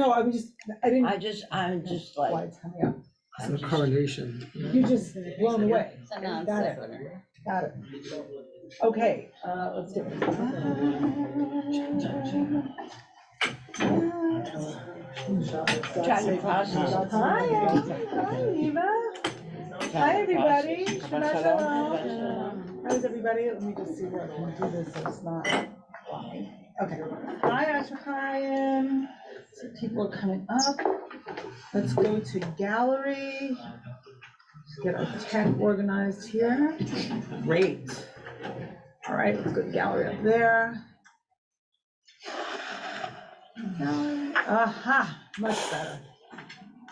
no, I didn't. I'm just Why like. it's coming up. It's a coronation. You're just blown away. It's a non Got it. sequitur. Got it. Okay, let's do it. Trying to process. Hi, Eva. Hi, everybody. Shabbat shalom. How's everybody? Let me just see where I can do this so it's not flying. Okay. Hi, Ashachayim. So people are coming up. Let's go to gallery. Let's get our tech organized here. Great. All right, let's go to gallery up there. Gallery. Aha, much better.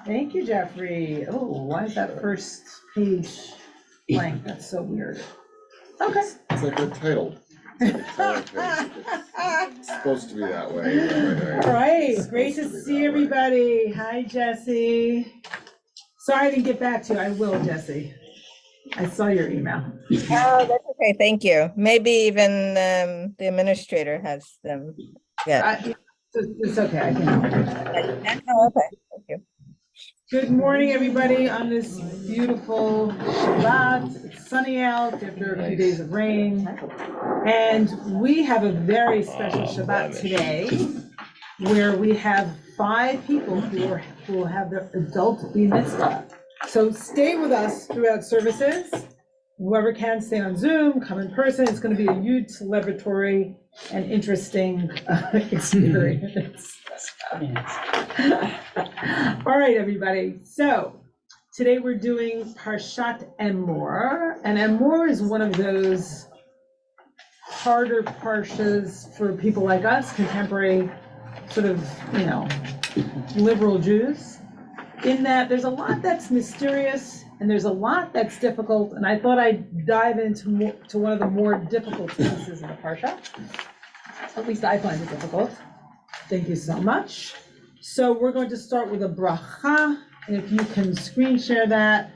Thank you, Jeffrey. Oh, why is that first page blank? That's so weird. Okay. It's like a title. It's supposed to be that way. All right, great to see everybody. Hi, Jesse. Sorry I didn't get back to you. I will, Jesse. I saw your email. Oh, that's okay. Thank you. Maybe even the administrator has them. Yeah. It's okay. I can help. Oh, okay. Thank you. Good morning, everybody, on this beautiful Shabbat. It's sunny out after a few days of rain. And we have a very special Shabbat today, where we have 5 people who will have their adult bar mitzvah. So stay with us throughout services. Whoever can, stay on Zoom, come in person. It's going to be a huge celebratory and interesting experience. All right, everybody. So today we're doing Parshat Emor, and Emor is one of those harder parshas for people like us, contemporary sort of, liberal Jews, in that there's a lot that's mysterious and there's a lot that's difficult, and I thought I'd dive into one of the more difficult pieces of the parsha. At least I find it difficult. Thank you so much. So we're going to start with a bracha, and if you can screen share that.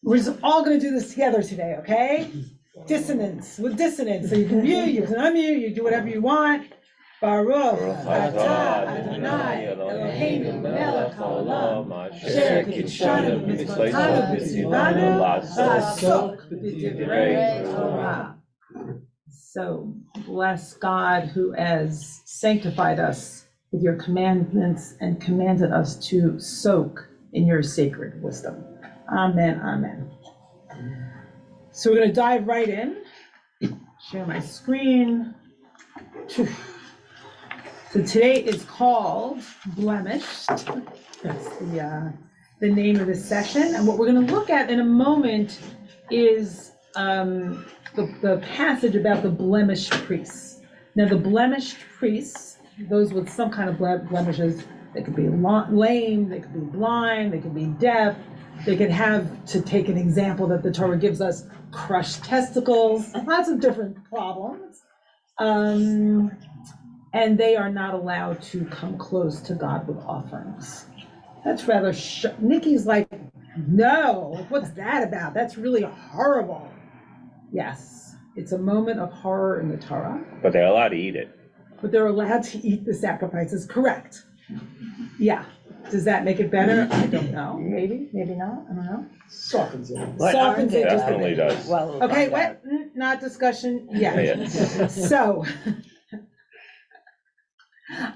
We're just all going to do this together today, okay? Dissonance, with dissonance. So you can mute, you can unmute, you do whatever you want. Baruch atah Adonai Eloheinu melech haolam asher kitshanu b'mitzvotanu v'tzivanu la'asok b'divrei Torah. So bless God who has sanctified us with your commandments and commanded us to soak in your sacred wisdom. Amen, amen. So we're going to dive right in. Share my screen. So today is called Blemished. That's the name of the session. And what we're going to look at in a moment is the passage about the blemished priests. Now, the blemished priests, those with some kind of blemishes, they could be lame, they could be blind, they could be deaf, they could have, to take an example that the Torah gives us, crushed testicles, lots of different problems. And they are not allowed to come close to God with offerings. That's rather, Nikki's like, no, what's that about? That's really horrible. Yes, it's a moment of horror in the Torah. But they're allowed to eat it. But they're allowed to eat the sacrifices, correct. Yeah, does that make it better? I don't know, maybe not, I don't know. Softens it. Softens it just a Definitely bit. does. Well, Okay, what, not discussion yet. So,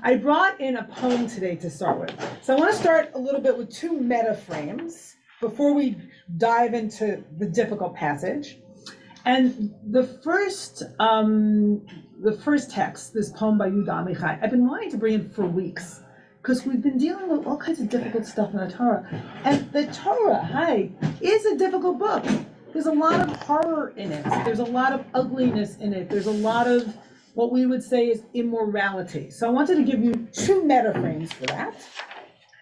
I brought in a poem today to start with. So I want to start a little bit with 2 meta frames before we dive into the difficult passage. And the first text, this poem by Yehuda Amichai, I've been wanting to bring in for weeks because we've been dealing with all kinds of difficult stuff in the Torah. And the Torah, is a difficult book. There's a lot of horror in it. There's a lot of ugliness in it. There's a lot of what we would say is immorality. So I wanted to give you 2 meta frames for that.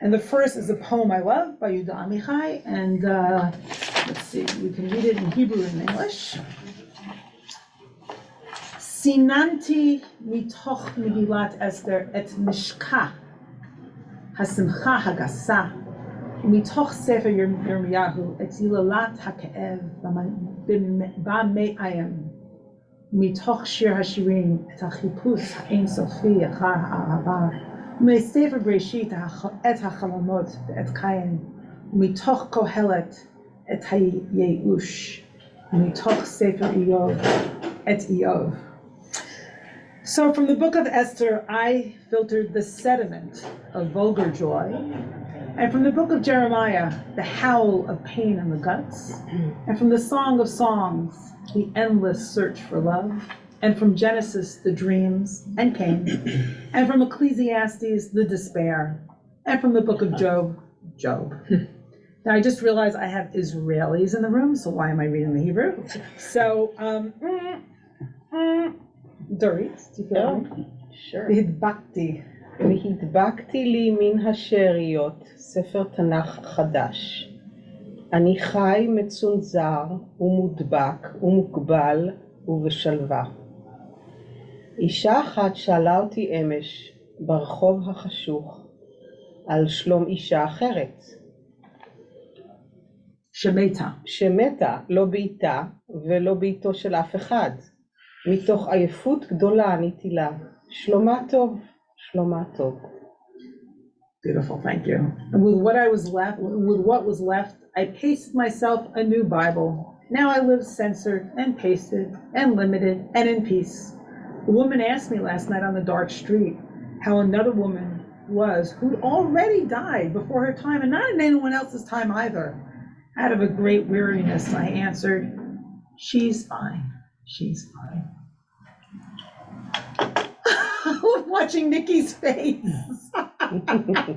And the first is a poem I love by Yehuda Amichai. And let's see, we can read it in Hebrew and English. Sinanti mitoch Megillat Esther et mishka hasimcha hagasa mitoch sefer Yirmiyahu et zilalat hake'ev b'me'ayim mitoch shir hashirim et hachipus ha'ein sofi achar ha'ahava מספר בראשית את החלומות ואת קין, ומתוך קהלת את הייאוש, ומתוך ספר איוב את איוב. So from the book of Esther, I filtered the sediment of vulgar joy, and from the book of Jeremiah, the howl of pain in the guts, and from the Song of Songs, the endless search for love, and from Genesis, the dreams and Cain, and from Ecclesiastes, the despair, and from the book of Job, Job. Now I just realized I have Israelis in the room, so why am I reading the Hebrew? So, Dorit, do you feel me? Sure. והדבקתי. והדבקתי לי מן השאריות ספר תנ"ך חדש. אני חי מצונזר ומודבק ומוגבל ובשלווה. אישה אחת שאלה אותי אמש ברחוב החשוך על שלום אישה אחרת. שמתה, לא בעיתה ולא בעיתו של אף אחד. מתוך עייפות גדולה עניתי לה, שלומה טוב, שלומה טוב. Beautiful, thank you. And with what was left, I pasted myself a new Bible. Now I live censored and pasted and limited and in peace. The woman asked me last night on the dark street how another woman was who'd already died before her time, and not in anyone else's time either. Out of a great weariness, I answered, she's fine, she's fine. Watching Nikki's face.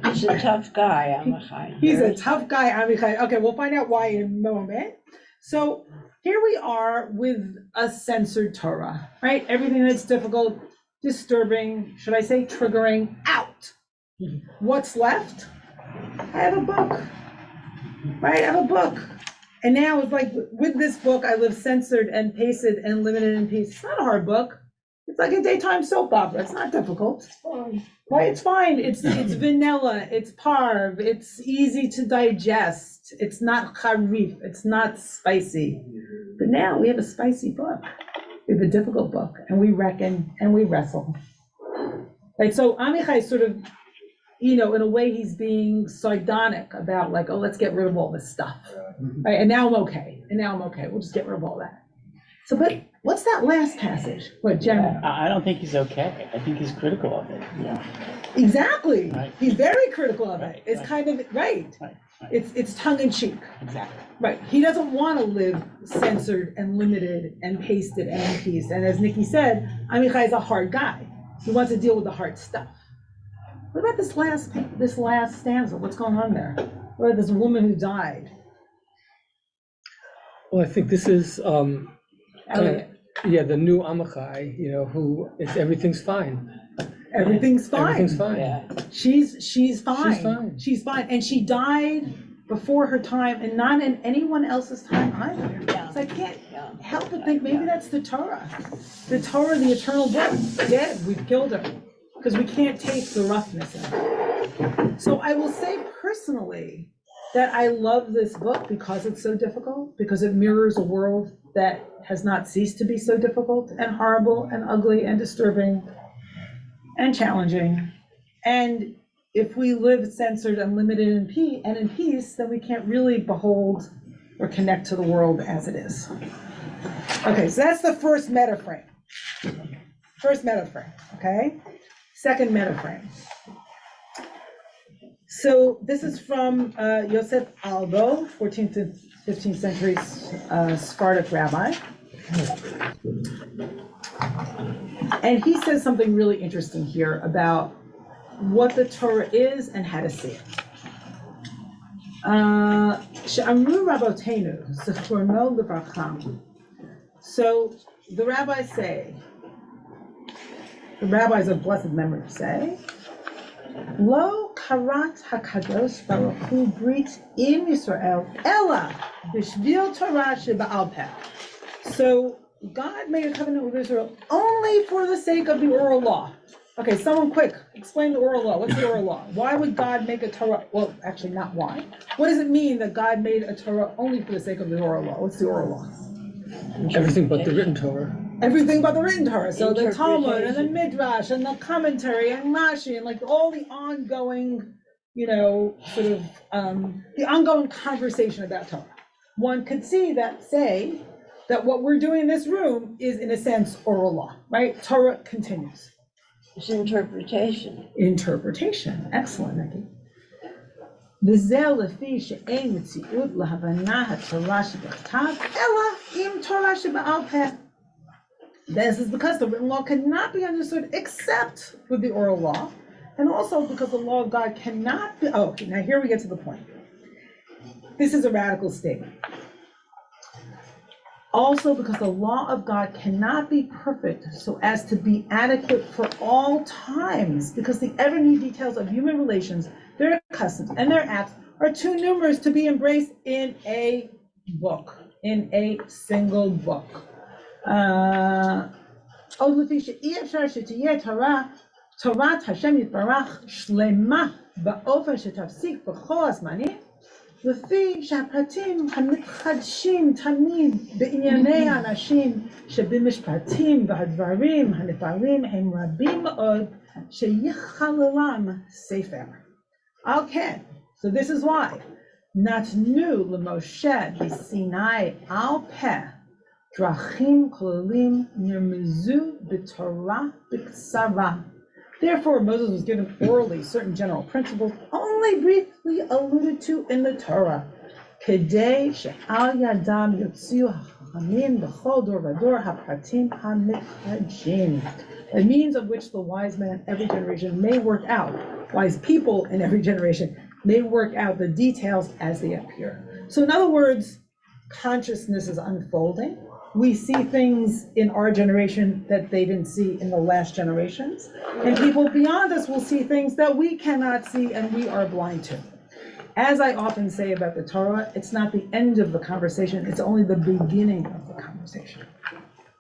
He's a tough guy, Amichai. He's a tough guy, Amichai. Okay, we'll find out why in a moment. So here we are with a censored Torah, right? Everything that's difficult, disturbing, should I say triggering, out. What's left? I have a book, right? I have a book. And now it's like with this book, I live censored and pasted and limited in peace. It's not a hard book. It's like a daytime soap opera. It's not difficult. It's fine. Right? It's fine. It's vanilla. It's parv. It's easy to digest. It's not charif. It's not spicy. But now we have a spicy book. We have a difficult book, and we reckon and we wrestle. Right? So Amichai sort of, in a way, he's being sardonic about like, oh, let's get rid of all this stuff. Right? And now I'm okay. We'll just get rid of all that. So, but what's that last passage? What, Jeremy? I don't think he's okay. I think he's critical of it. Yeah. Exactly. Right. He's very critical of it. Right, It's right. kind of, right. Right. It's tongue in cheek. Exactly. Right. He doesn't want to live censored and limited and pasted and in peace. And as Nikki said, Amichai is a hard guy. He wants to deal with the hard stuff. What about this last stanza? What's going on there? What about this woman who died? Well, I think this is, Elliot. the new Amichai, who is, everything's fine. Everything's fine. Everything's fine. Yeah. She's fine. She's fine. She's fine. And she died before her time and not in anyone else's time either. Yeah. So I can't Yeah. help but think maybe that's the Torah. The Torah, the eternal book, dead. We've killed her because we can't take the roughness in it. So I will say personally that I love this book because it's so difficult, because it mirrors a world that has not ceased to be so difficult and horrible and ugly and disturbing and challenging. And if we live censored and limited in peace, then we can't really behold or connect to the world as it is. Okay, so that's the first meta frame. Okay? Second meta frame. So this is from Yosef Albo, 14th to 15th century Sephardic rabbi. And he says something really interesting here about what the Torah is and how to see it. She'amru Rabotenu, Zechorno Levarcha. So the rabbis say, the rabbis of blessed memory say, Lo karat hakadosh baruch hu brit im Yisrael ella b'shvil Torah sheba'al peh. So God made a covenant with Israel only for the sake of the oral law. Okay, someone quick, explain the oral law. What's the oral law? Why would God make a Torah? Well, actually not why. What does it mean that God made a Torah only for the sake of the oral law? What's the oral law? Everything but the written Torah. everything about the written Torah. So the Talmud and the Interpretation. Midrash and the commentary and Rashi and like all the ongoing, sort of the ongoing conversation about Torah. One could say that what we're doing in this room is, in a sense, oral law, right? Torah continues. It's interpretation. Interpretation. Excellent, Nikki. וזהו לפי שאין מציאות להבנה התורה שבכתב, אלא עם תורה שבעל פה. This is because the written law cannot be understood except with the oral law, and also because the law of God cannot be, okay, now here we get to the point. This is a radical statement. Also because the law of God cannot be perfect so as to be adequate for all times, because the ever-new details of human relations, their customs, and their acts are too numerous to be embraced in a book, in a single book. עוד לפי שאי אפשר שתהיה תורת השם יתברך שלמה באופן שתפסיק בכל הזמנים, לפי שהפרטים המתחדשים תמיד בענייני האנשים שבמשפטים והדברים הנפערים הם רבים מאוד שיכללם ספר. Okay, so this is why נתנו למשה בסיני על פה דרכים כללים נרמזו בתורה בקצרה. Therefore, Moses was given orally certain general principles only briefly alluded to in the Torah. כדי שעל ידם יוציאו החכמים בכל דור ודור הפרטים המתחדשים. A means of which the wise man every generation may work out, wise people in every generation may work out the details as they appear. So in other words, consciousness is unfolding. We see things in our generation that they didn't see in the last generations. And people beyond us will see things that we cannot see and we are blind to. As I often say about the Torah, it's not the end of the conversation, it's only the beginning of the conversation.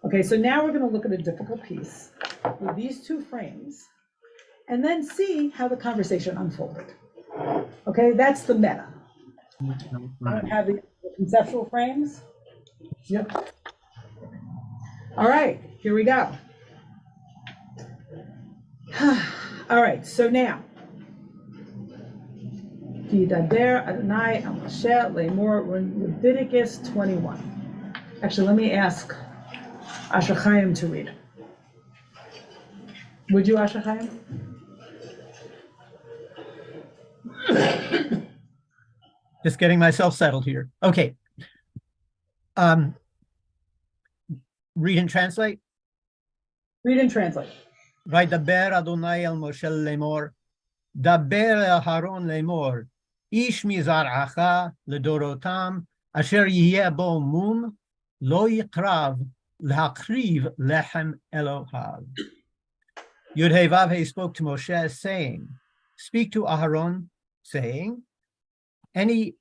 Okay, so now we're going to look at a difficult piece with these two frames and then see how the conversation unfolded. Okay, that's the meta. I have the conceptual frames. Yep. All right, here we go. All right, so now, Yidaber Adonai al Moshe Lemor, we're in Leviticus 21. Actually, let me ask Asher Chaim to read. Would you, Asher Chaim? Just getting myself settled here. Okay. Read and translate. Read and translate. וידבר אדוני אל משה לאמור, דבר אל אהרון לאמור, איש מזרעך לדורותם, אשר יהיה בו מום, לא יקרב להקריב לחם אלוהיו. Yud-Heh-Vav-Heh spoke to Moshe, saying, speak to Aharon, saying, any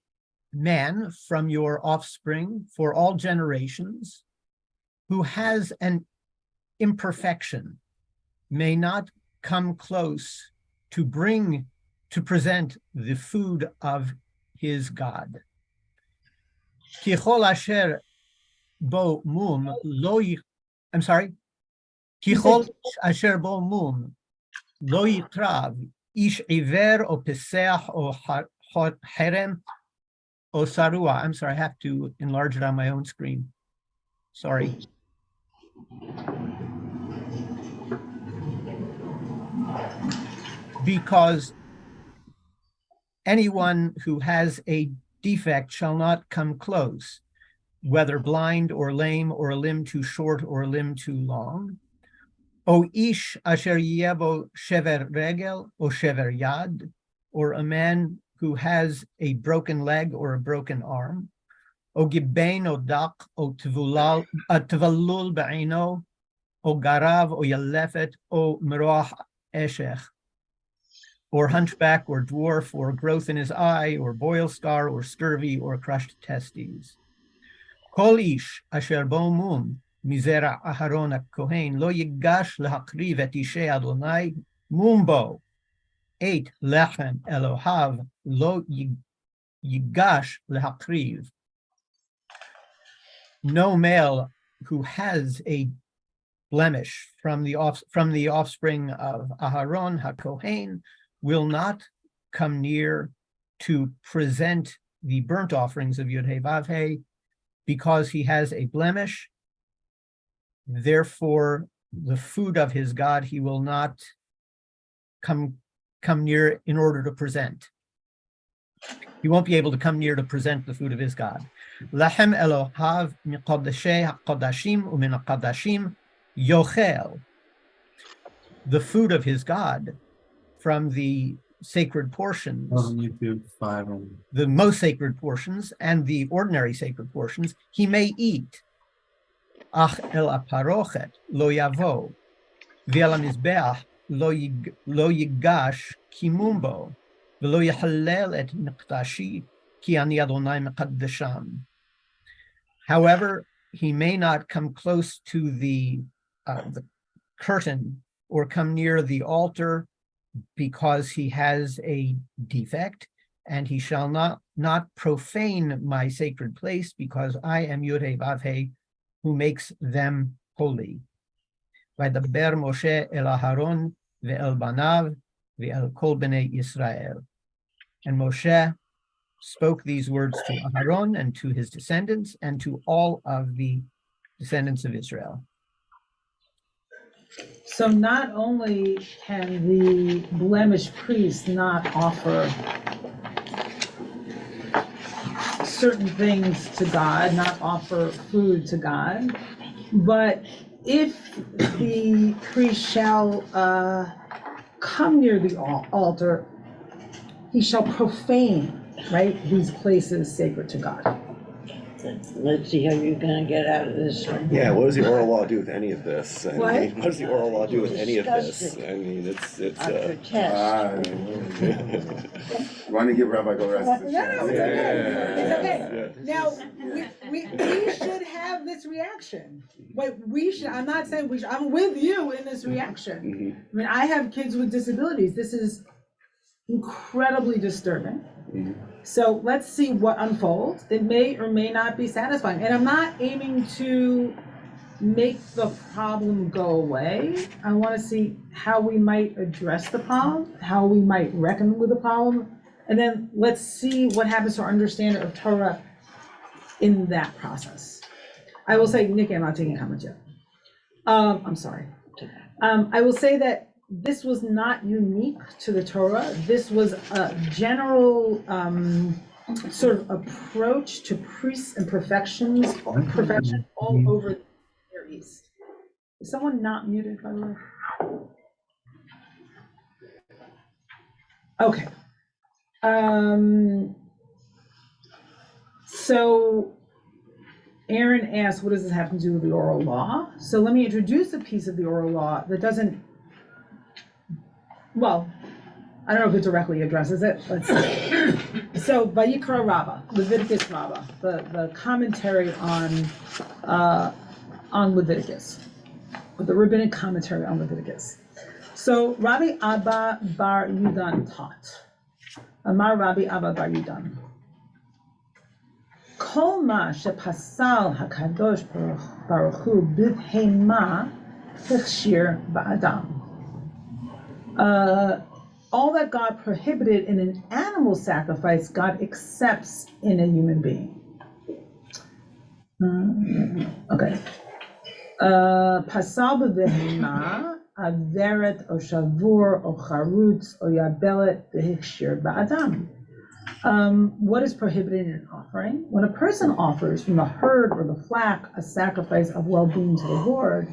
man from your offspring for all generations who has an imperfection may not come close to present the food of his God. Kichol asher bo mum lo I'm sorry. Kichol asher bo mum lo yitrav ish iver o peseach o herem o sarua. I'm sorry, I have to enlarge it on my own screen. Sorry. Because anyone who has a defect shall not come close, whether blind or lame or a limb too short or a limb too long. O ish asher yebo shever regel o shever yad, or a man who has a broken leg or a broken arm. O gibein o dak o tvalul ba'ino o garav o yalefet o meroach eshech, or hunchback or dwarf or growth in his eye or boil scar or scurvy or crushed testes. Kol ish asher bo mum mizera Aharon ha-Kohen lo yigash lehakriv et ishe Adonai mumbo et lechem Elohav lo yigash lehakriv. No male who has a blemish from the offspring of Aharon HaKohen will not come near to present the burnt offerings of Yud-Heh Vav-Heh because he has a blemish. Therefore, the food of his God he will not come near in order to present. He won't be able to come near to present the food of his God. Lahem Elohav miqodashei hakodashim umin hakodashim yochel. The food of his God from the sacred portions, the most sacred portions and the ordinary sacred portions, he may eat. Ach el aparochet lo yavo, ve'el hamizbeach lo yigash kimumbo, ve'lo yachalel et miqdashi ki ani Adonai meqaddesham. However, he may not come close to the curtain or come near the altar because he has a defect, and he shall not profane my sacred place because I am Yud-Heh Vav-Heh, who makes them holy. Vaydaber Moshe el Aharon ve'el banav ve'el kol bnei Yisrael. And Moshe spoke these words to Aharon and to his descendants and to all of the descendants of Israel. So not only can the blemished priest not offer certain things to God, not offer food to God, but if the priest shall come near the altar, he shall profane, right, these places sacred to God. Let's see how you're gonna get out of this one. Yeah, what does the oral law do with any of this? I What? mean, what does the oral law do with any of this? Disgusting. I mean, it's After test. Why don't you give Rabbi Goretz the No, chance? no, it's okay. It's okay. Yeah. Now, we should have this reaction. I'm not saying we should, I'm with you in this reaction. I mean, I have kids with disabilities. This is incredibly disturbing. So let's see what unfolds. It may or may not be satisfying. And I'm not aiming to make the problem go away. I want to see how we might address the problem, how we might reckon with the problem, and then let's see what happens to our understanding of Torah in that process. I will say, Nikki, I'm not taking a comment yet. I'm sorry. I will say that this was not unique to the Torah. This was a general sort of approach to priests and perfection all over the Near East. Is someone not muted, by the way? Okay. So Aaron asked, what does this have to do with the oral law? So let me introduce a piece of the oral law that doesn't, well, I don't know if it directly addresses it. Let's see. So Vayikra Rabbah, Leviticus Rabbah, the commentary on Leviticus, the rabbinic commentary on Leviticus. So Rabbi Abba Bar Yudan taught. Amar Rabbi Abba Bar Yudan. Kol ma shepasal hakadosh baruch hu b'hema hechshir ba'adam. All that God prohibited in an animal sacrifice, God accepts in a human being. Okay. Pasal b'vehema, averet o shavur o charutz o yabelet v'hikshir ba'adam. What is prohibited in an offering? When a person offers from the herd or the flock a sacrifice of well-being to the Lord,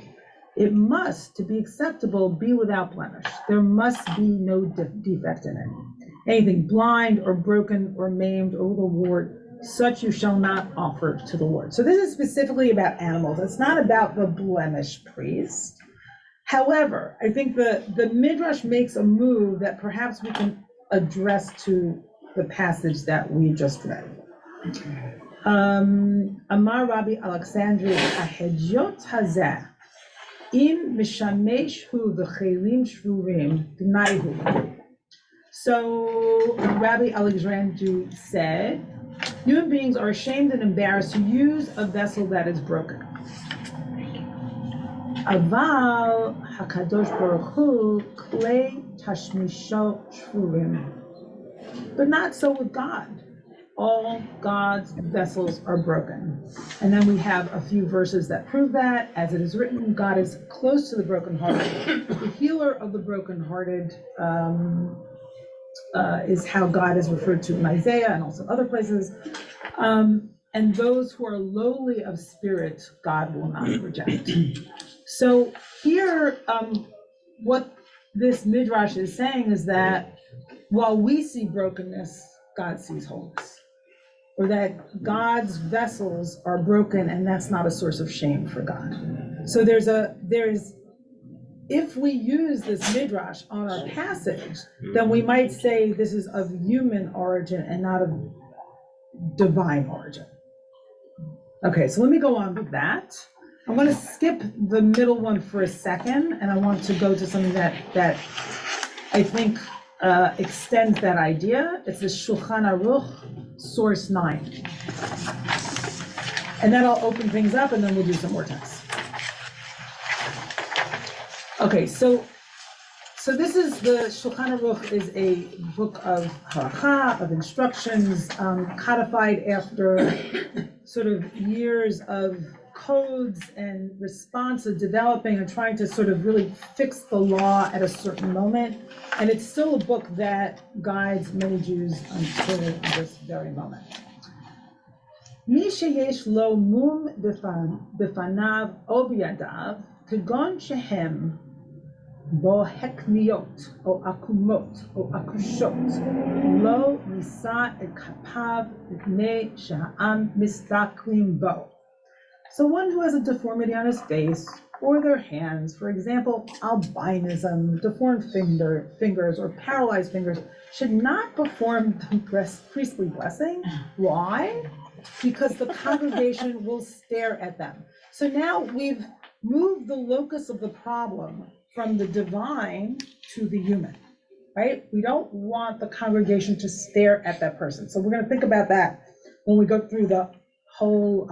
it must, to be acceptable, be without blemish. There must be no defect in it. Anything blind or broken or maimed or with a wart, such you shall not offer to the Lord. So this is specifically about animals. It's not about the blemish priest. However, I think the Midrash makes a move that perhaps we can address to the passage that we just read. Amar Rabbi Alexandria Ahejot Hazeh. Im mishamesh hu v'chelim shvurim dnaihu. So Rabbi Alexandru said, human beings are ashamed and embarrassed to use a vessel that is broken. Aval hakadosh baruch hu klei tashmisho shvurim. But not so with God. All God's vessels are broken. And then we have a few verses that prove that. As it is written, God is close to the brokenhearted. The healer of the brokenhearted is how God is referred to in Isaiah and also other places. And those who are lowly of spirit, God will not reject. So here, what this midrash is saying is that while we see brokenness, God sees wholeness. Or that God's vessels are broken and that's not a source of shame for God. So if we use this midrash on our passage, then we might say this is of human origin and not of divine origin. Okay, so let me go on with that. I'm going to skip the middle one for a second, and I want to go to something that I think extends that idea. It's the Shulchan Aruch, source 9. And then I'll open things up, and then we'll do some more tests. Okay, so this is the Shulchan Aruch is a book of halacha, of instructions, codified after sort of years of codes and responses developing and trying to sort of really fix the law at a certain moment. And it's still a book that guides many Jews until this very moment. Mi sheyesh lo mum befanav o biyadav kegon shehem bo hekniot o akumot o akushot lo nisa et kapav b'nei sha'am mistaklim bo. So one who has a deformity on his face or their hands, for example, albinism, deformed fingers, or paralyzed fingers, should not perform the priestly blessing. Why? Because the congregation will stare at them. So now we've moved the locus of the problem from the divine to the human, right? We don't want the congregation to stare at that person. So we're going to think about that when we go through the whole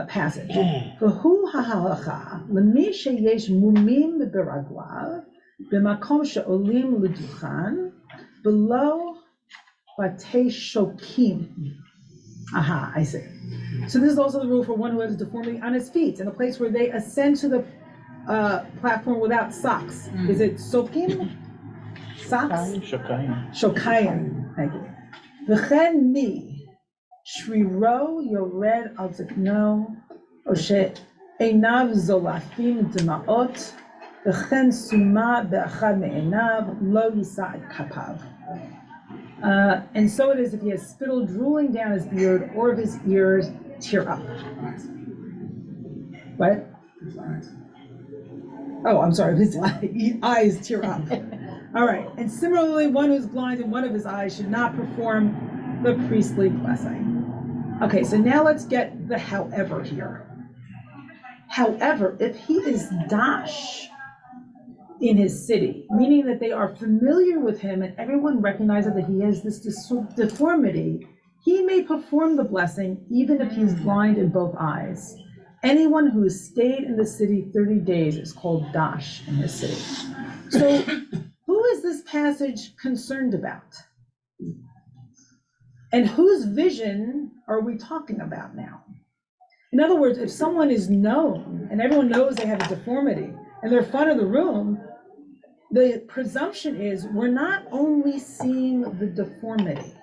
passage. V'hu ha'halacha l'mi sheyesh mumim beraglav b'makom she'olim l'duchan below batei shokim. Aha, I see. So this is also the rule for one who has a deformity on his feet, in a place where they ascend to the platform without socks. Is it sokim? Socks? Shokayim. Thank you. V'chen mi shriro yored al zikno, o she'enav zolafim d'ma'ot, v'chen suma be'achad me'enav lo yisa et kapav. And so it is if he has spittle drooling down his beard or if his ears tear up. What? Oh, I'm sorry, his eyes tear up. All right, and similarly, one who's blind in one of his eyes should not perform the priestly blessing. Okay, so now let's get the however here. However, if he is dash in his city, meaning that they are familiar with him and everyone recognizes that he has this deformity, he may perform the blessing even if he's blind in both eyes. Anyone who has stayed in the city 30 days is called dash in his city. So who is this passage concerned about? And whose vision are we talking about now? In other words, if someone is known and everyone knows they have a deformity and they're front of the room, the presumption is we're not only seeing the deformity.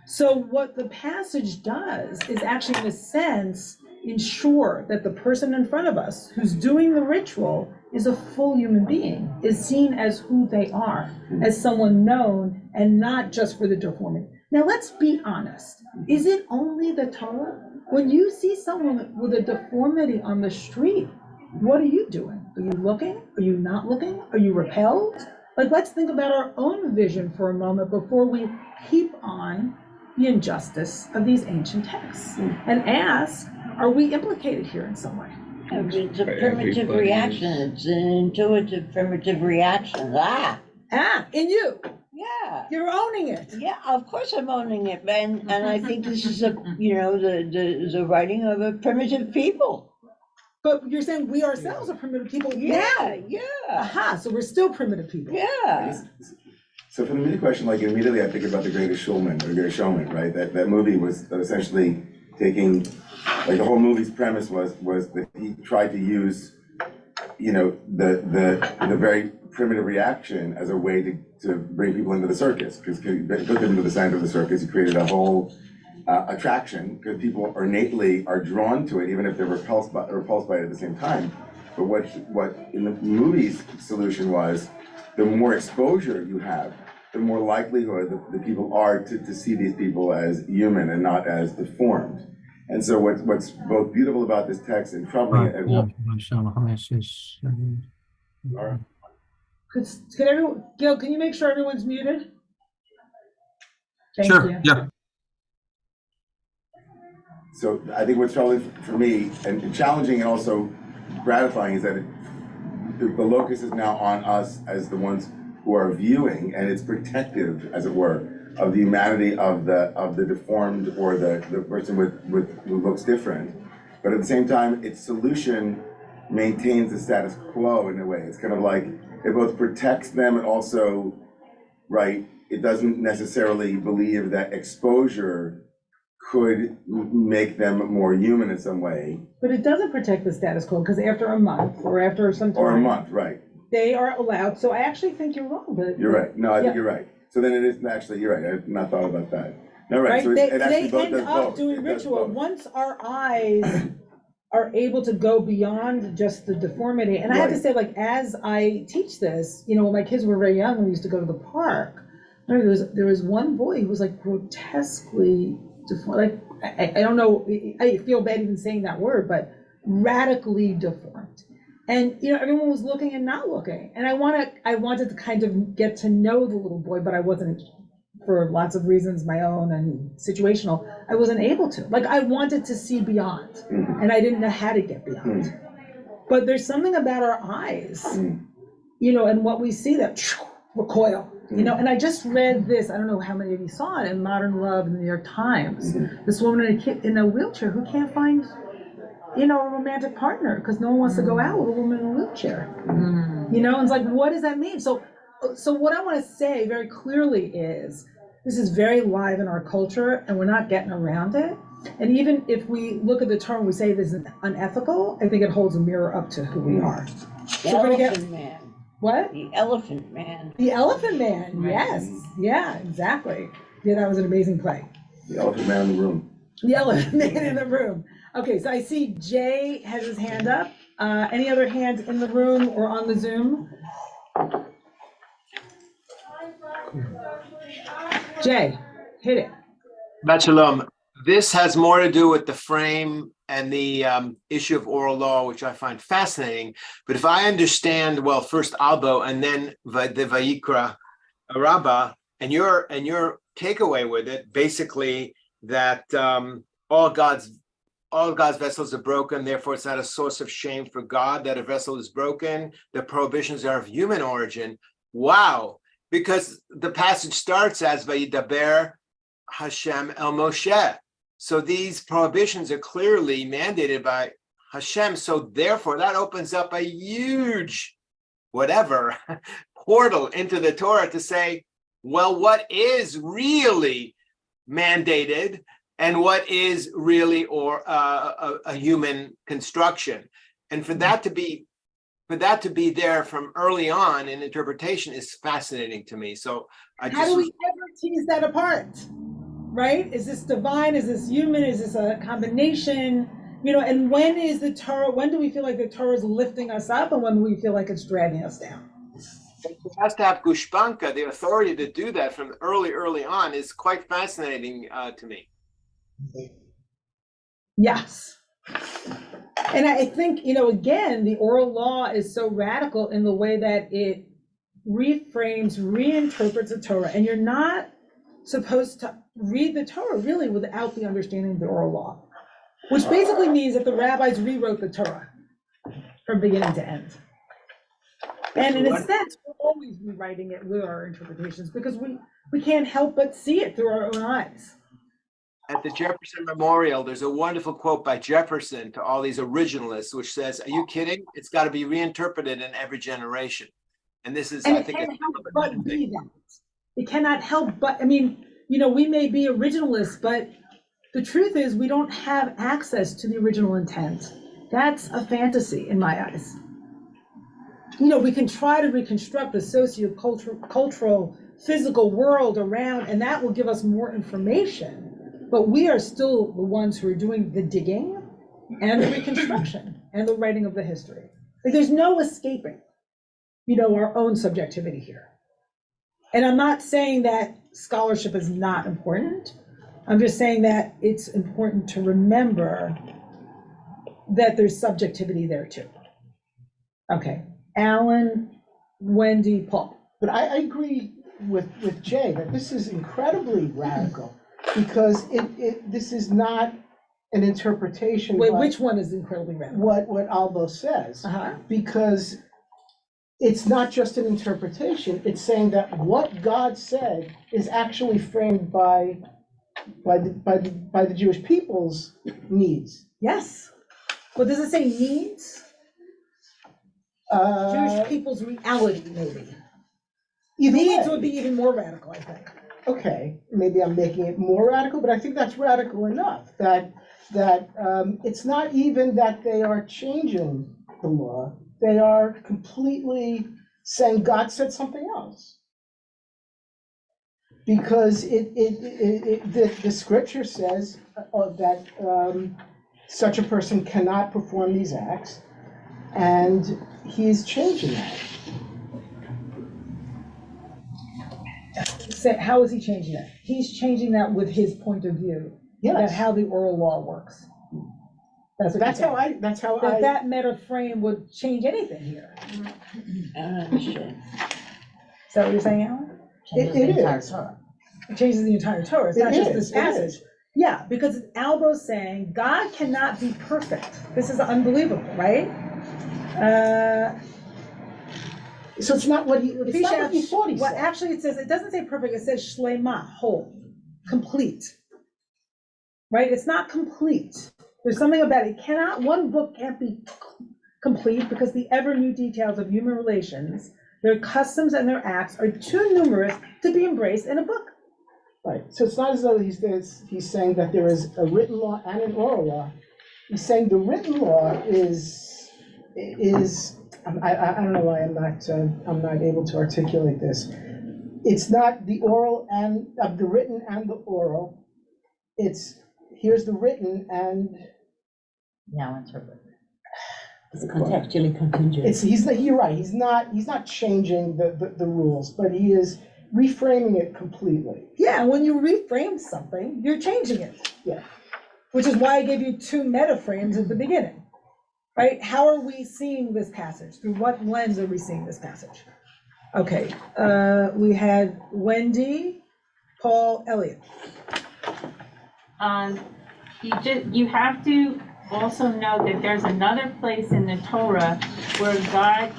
So what the passage does is actually, in a sense, ensure that the person in front of us who's doing the ritual is a full human being, is seen as who they are, as someone known and not just for the deformity. Now let's be honest. Is it only the Torah? When you see someone with a deformity on the street, what are you doing? Are you looking? Are you not looking? Are you repelled? Like, let's think about our own vision for a moment before we heap on the injustice of these ancient texts and ask, are we implicated here in some way? It's a primitive reaction. It's an intuitive primitive reaction. In you. Yeah. You're owning it. Yeah, of course I'm owning it, and I think this is the writing of a primitive people. But you're saying we ourselves are primitive people Yeah, now. yeah, Aha, so we're still primitive people. yeah. So for the media question, like immediately I think about The Greatest Showman, right? That movie was essentially taking, like the whole movie's premise was that he tried to use, the very primitive reaction as a way to bring people into the circus, because he took them into the center of the circus. He created a whole attraction because people innately are drawn to it, even if they're repulsed by it at the same time. But what in the movie's solution was, the more exposure you have, the more likelihood the people are to see these people as human and not as deformed. And so what's both beautiful about this text and troubling it, Could everyone, Gil, can you make sure everyone's muted? Thank Sure, you. yeah. so I think what's troubling for me and challenging and also gratifying is that the locus is now on us as the ones who are viewing, and it's protective, as it were, of the humanity of the deformed or the person who looks different. But at the same time, its solution maintains the status quo in a way. It's kind of like it both protects them and also, right, it doesn't necessarily believe that exposure could make them more human in some way. But it doesn't protect the status quo, because after a month or after some time. Or a month, right. They are allowed, so I actually think you're wrong, but. You're right. No, I think Yeah. you're right. So then it is actually, you're right. I've not thought about that. No, right. Right, So they it actually end does up both. doing It does ritual, both. once our eyes are able to go beyond just the deformity. And I have to Right. say, like, as I teach this, when my kids were very young, we used to go to the park. I remember there was one boy who was like grotesquely deformed, like, I don't know, I feel bad even saying that word, but radically deformed. And, everyone was looking and not looking. And I wanted to kind of get to know the little boy, but I wasn't, for lots of reasons, my own and situational, I wasn't able to. Like, I wanted to see beyond, and I didn't know how to get beyond. But there's something about our eyes, and what we see that recoil, and I just read this, I don't know how many of you saw it, in Modern Love in the New York Times. This woman in a wheelchair who can't find, a romantic partner because no one wants to go out with a woman in a wheelchair. And it's like, what does that mean? So what I want to say very clearly is, this is very live in our culture and we're not getting around it. And even if we look at the term, we say this is unethical, I think it holds a mirror up to who we are. The So we're gonna get- Elephant Man. What? The Elephant Man. The Elephant Man, yes. Yeah, exactly. Yeah, that was an amazing play. The elephant man in the room. The Elephant Man in the room. Okay, so I see Jay has his hand up. Any other hands in the room or on the Zoom? Jay, hit it. Shabbat Shalom. This has more to do with the frame and the issue of oral law, which I find fascinating. But if I understand, well, first Albo and then the Vayikra Rabbah, and your takeaway with it, basically that all God's vessels are broken, therefore it's not a source of shame for God that a vessel is broken. The prohibitions are of human origin. Wow. Because the passage starts as Vayidaber Hashem El Moshe. So these prohibitions are clearly mandated by Hashem. So therefore that opens up a huge, portal into the Torah to say, well, what is really mandated and what is really a human construction. And for that to be there from early on in interpretation is fascinating to me. So how do we ever tease that apart? Right? Is this divine? Is this human? Is this a combination? And when is the Torah, when do we feel like the Torah is lifting us up and when do we feel like it's dragging us down? It has to have gushpanka, the authority to do that from early on is quite fascinating to me. Yes. And I think, again, the oral law is so radical in the way that it reframes, reinterprets the Torah, and you're not supposed to read the Torah really without the understanding of the oral law, which basically means that the rabbis rewrote the Torah from beginning to end. And in a What- sense, we're always rewriting it with our interpretations because we can't help but see it through our own eyes. At the Jefferson Memorial, there's a wonderful quote by Jefferson to all these originalists, which says, "Are you kidding? It's got to be reinterpreted in every generation." And this is, And I it think, can't a help fundamental but thing. be that. It cannot help but, I mean, we may be originalists, but the truth is we don't have access to the original intent. That's a fantasy in my eyes. We can try to reconstruct the socio-cultural, physical world around, and that will give us more information. But we are still the ones who are doing the digging and the reconstruction and the writing of the history. Like, there's no escaping, our own subjectivity here. And I'm not saying that scholarship is not important. I'm just saying that it's important to remember that there's subjectivity there too. Okay, Alan, Wendy, Paul. But I agree with Jay that this is incredibly radical because this is not an interpretation. Wait, by which one is incredibly radical? what Albo says, because it's not just an interpretation. It's saying that what God said is actually framed by the Jewish people's needs. Yes. Well, does it say needs? Jewish people's reality, maybe. Needs would be even more radical, I think. Okay, maybe I'm making it more radical, but I think that's radical enough that it's not even that they are changing the law. They are completely saying God said something else. Because the scripture says that such a person cannot perform these acts, and he's changing that. So how is he changing that? He's changing that with his point of view. Yes. About how the oral law works. That's how that meta frame would change anything here. Is that what you're saying, Alan? It is. It changes the entire Torah. It's not just this passage. Yeah, because Albo's saying God cannot be perfect. This is unbelievable, right? So it's not what he thought he said. Well, actually, it doesn't say perfect. It says shlema, whole, complete. Right? It's not complete. There's something about it. One book can't be complete because the ever new details of human relations, their customs and their acts are too numerous to be embraced in a book. Right. So it's not as though he's saying that there is a written law and an oral law. He's saying the written law is I don't know why I'm not able to articulate this. It's not the oral and the written and the oral. It's here's the written and now interpret. It's contextually contingent. You're right. He's not changing the rules, but he is reframing it completely. Yeah, when you reframe something, you're changing it. Yeah. Which is why I gave you two meta frames at the beginning. Right? How are we seeing this passage? Through what lens are we seeing this passage? Okay, we had Wendy, Paul, Elliot. You have to also know that there's another place in the Torah where God,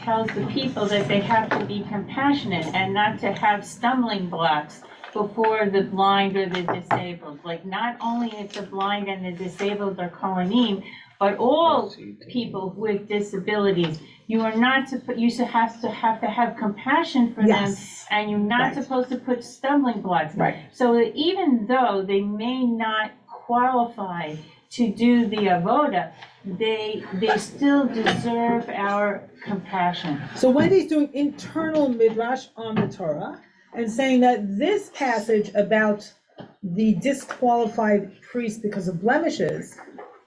tells the people that they have to be compassionate and not to have stumbling blocks before the blind or the disabled. Like, not only if the blind and the disabled are kohanim, but all people with disabilities. You are not to put, you have to have compassion for them, and you're not supposed to put stumbling blocks. Right. So that even though they may not qualify to do the avoda, they still deserve our compassion. So Wendy's doing internal midrash on the Torah and saying that this passage about the disqualified priest because of blemishes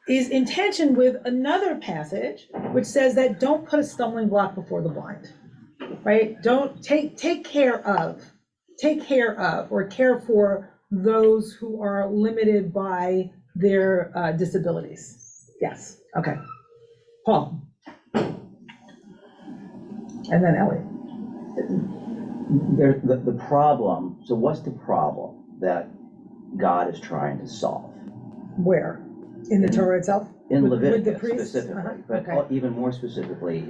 is in tension with another passage which says that don't put a stumbling block before the blind, right? Don't take care of or care for those who are limited by their disabilities. Yes, okay. Paul. And then Ellie. The problem, so what's the problem that God is trying to solve? Where? In the Torah itself? In With the Leviticus priests? specifically, but okay. even more specifically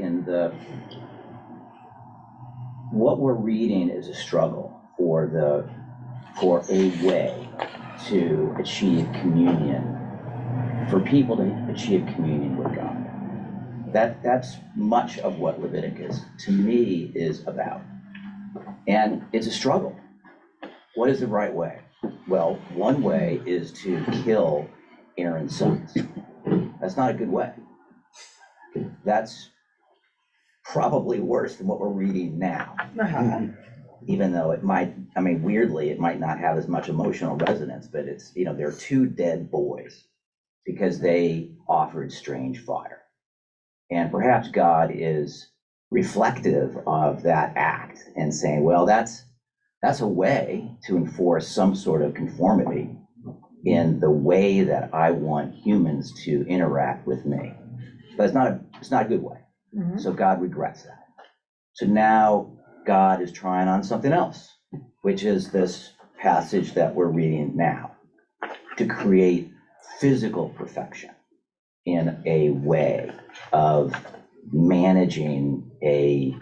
what we're reading is a struggle for a way to achieve communion, for people to achieve communion with God. That's much of what Leviticus, to me, is about. And it's a struggle. What is the right way? Well, one way is to kill Aaron's sons. That's not a good way. That's probably worse than what we're reading now. Even though it might, weirdly, it might not have as much emotional resonance, but it's, they're two dead boys because they offered strange fire. And perhaps God is reflective of that act and saying, well, that's a way to enforce some sort of conformity in the way that I want humans to interact with me. But it's not a good way. So God regrets that. So now God is trying on something else, which is this passage that we're reading now, to create physical perfection in a way of managing a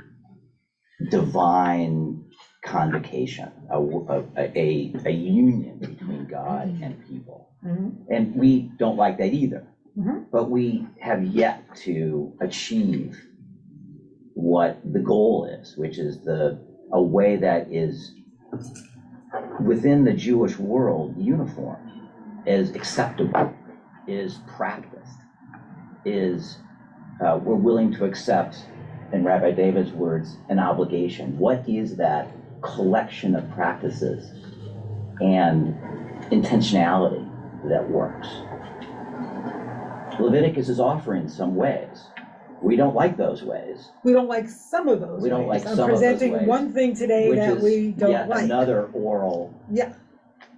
divine convocation, a union between God and people. And we don't like that either, but we have yet to achieve what the goal is, which is a way that is within the Jewish world uniform, is acceptable, is practiced, is we're willing to accept, in Rabbi David's words, an obligation. What is that collection of practices and intentionality that works? Leviticus is offering some ways. We don't like those ways. We don't like some of those We don't ways. like some of those I'm presenting ways, one thing today which that is we don't yet like. another oral Yeah.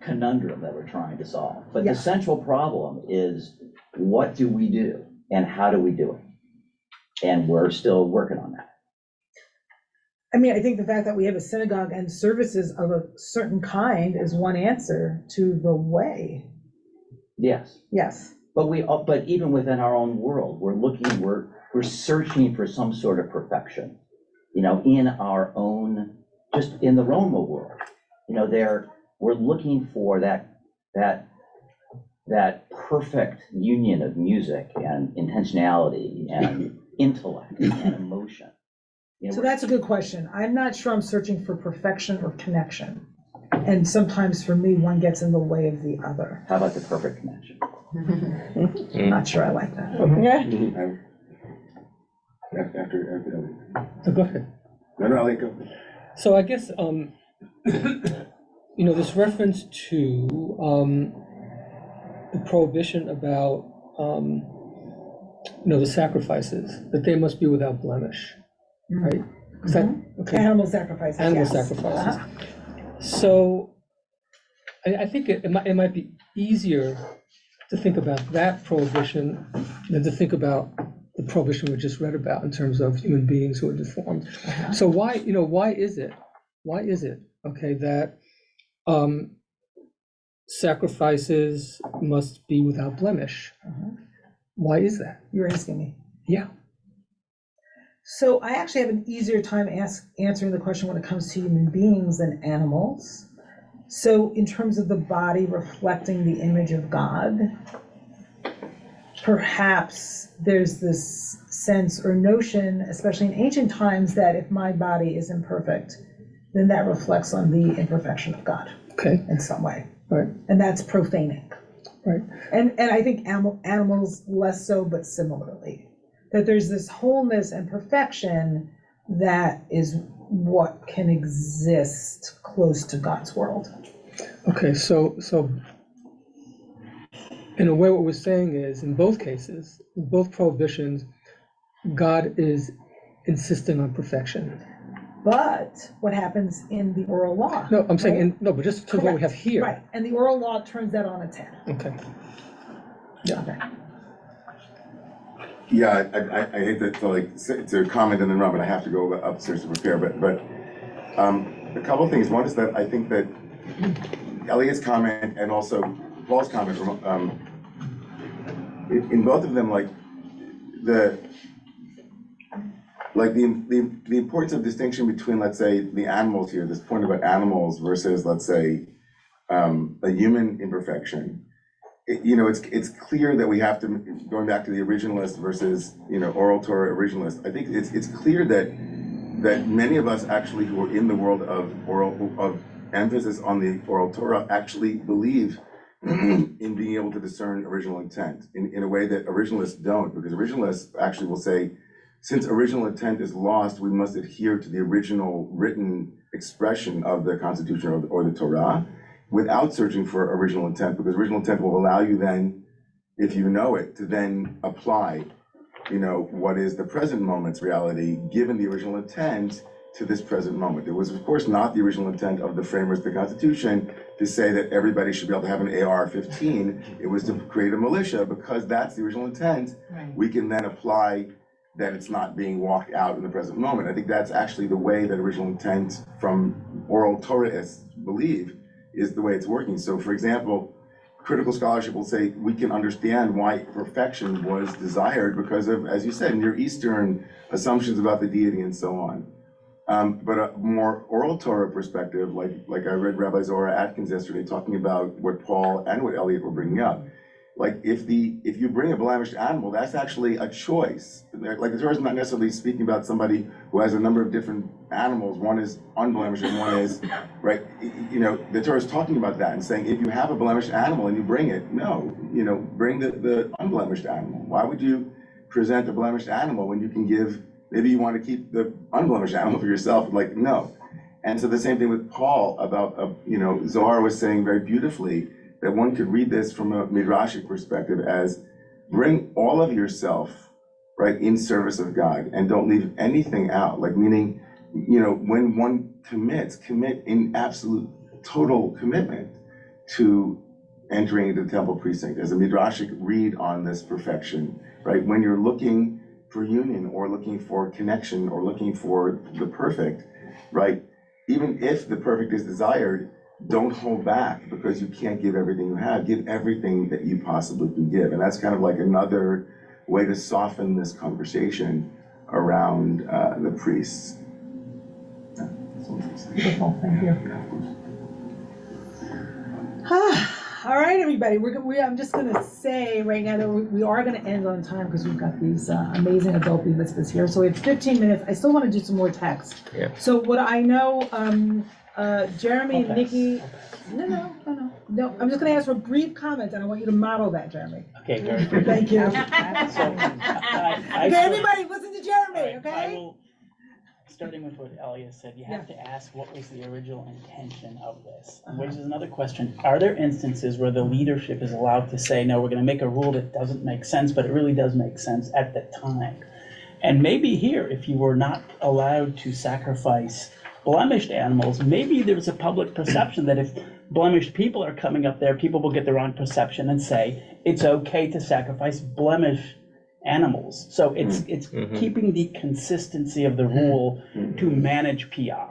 conundrum that we're trying to solve. But Yeah. the central problem is, what do we do and how do we do it? And we're still working on that. I think the fact that we have a synagogue and services of a certain kind is one answer to the way. Yes. Yes. But even within our own world, we're searching for some sort of perfection, in our own, just in the Roma world, we're looking for that perfect union of music and intentionality and intellect and emotion. So that's a good question. I'm not sure I'm searching for perfection or connection. And sometimes for me, one gets in the way of the other. How about the perfect connection? I'm not sure I like that. After Go ahead. No, I'll let you go. So I guess, this reference to the prohibition about, the sacrifices, that they must be without blemish, right? Is that, okay? Animal sacrifices. Animal yes. sacrifices. So I think it might be easier to think about that prohibition than to think about the prohibition we just read about in terms of human beings who are deformed. So why is it, okay, that sacrifices must be without blemish? Why is that? You're asking me. Yeah. So I actually have an easier time answering the question when it comes to human beings than animals. So in terms of the body reflecting the image of God, perhaps there's this sense or notion, especially in ancient times, that if my body is imperfect, then that reflects on the imperfection of God. Okay. In some way. Right. And that's profaning. Right. And I think animals less so, but similarly. That there's this wholeness and perfection that is what can exist close to God's world. Okay, so in a way what we're saying is, in both cases, in both prohibitions, God is insisting on perfection. But what happens in the oral law? No, I'm saying, right? but just to what we have here. Right, and the oral law turns that on its head. Okay. Yeah. Okay. Yeah, I hate to comment and then run, but I have to go upstairs to prepare. But a couple of things. One is that I think that Elliot's comment and also Paul's comment in both of them, like the importance of distinction between, let's say, the animals here, this point about animals versus, let's say, a human imperfection. It's clear that we have to, going back to the originalist versus, oral Torah originalist, I think it's clear that many of us actually who are in the world of emphasis on the oral Torah actually believe in being able to discern original intent in a way that originalists don't, because originalists actually will say, since original intent is lost, we must adhere to the original written expression of the Constitution or the Torah without searching for original intent, because original intent will allow you then, if you know it, to then apply, what is the present moment's reality, given the original intent, to this present moment. It was, of course, not the original intent of the framers of the Constitution to say that everybody should be able to have an AR-15. It was to create a militia, because that's the original intent. Right. We can then apply that it's not being walked out in the present moment. I think that's actually the way that original intent from oral Torahists believe is the way it's working. So, for example, critical scholarship will say we can understand why perfection was desired because of, as you said, Near Eastern assumptions about the deity and so on. But a more oral Torah perspective, like I read Rabbi Zora Atkins yesterday talking about what Paul and what Elliot were bringing up. Like if you bring a blemished animal, that's actually a choice. Like the Torah is not necessarily speaking about somebody who has a number of different animals. One is unblemished and one is, right? The Torah is talking about that and saying if you have a blemished animal and you bring it, no, bring the unblemished animal. Why would you present a blemished animal when you can give? Maybe you want to keep the unblemished animal for yourself. Like, no. And so the same thing with Paul about, Zohar was saying very beautifully that one could read this from a midrashic perspective as bring all of yourself, right, in service of God and don't leave anything out. Like, meaning, when one commit in absolute total commitment to entering into the temple precinct as a midrashic read on this perfection, right? When you're looking for union or looking for connection or looking for the perfect, right? Even if the perfect is desired, don't hold back because you can't give everything you have. Give everything that you possibly can give. And that's kind of like another way to soften this conversation around the priests. Beautiful, thank you. All right, everybody, I'm just gonna say right now that we are gonna end on time because we've got these amazing adult mitzvahs here. So we have 15 minutes. I still want to do some more text. Yeah. So what I know, Jeremy and Nikki, no, I'm just gonna ask for brief comments and I want you to model that, Jeremy. Okay, very good. Thank you. So, Okay, everybody, listen to Jeremy, okay? Starting with what Elia said, you have to ask what was the original intention of this, which is another question. Are there instances where the leadership is allowed to say, no, we're going to make a rule that doesn't make sense, but it really does make sense at the time? And maybe here, if you were not allowed to sacrifice blemished animals, maybe there's a public perception that if blemished people are coming up there, people will get the wrong perception and say it's okay to sacrifice blemished animals. So it's keeping the consistency of the rule to manage PR.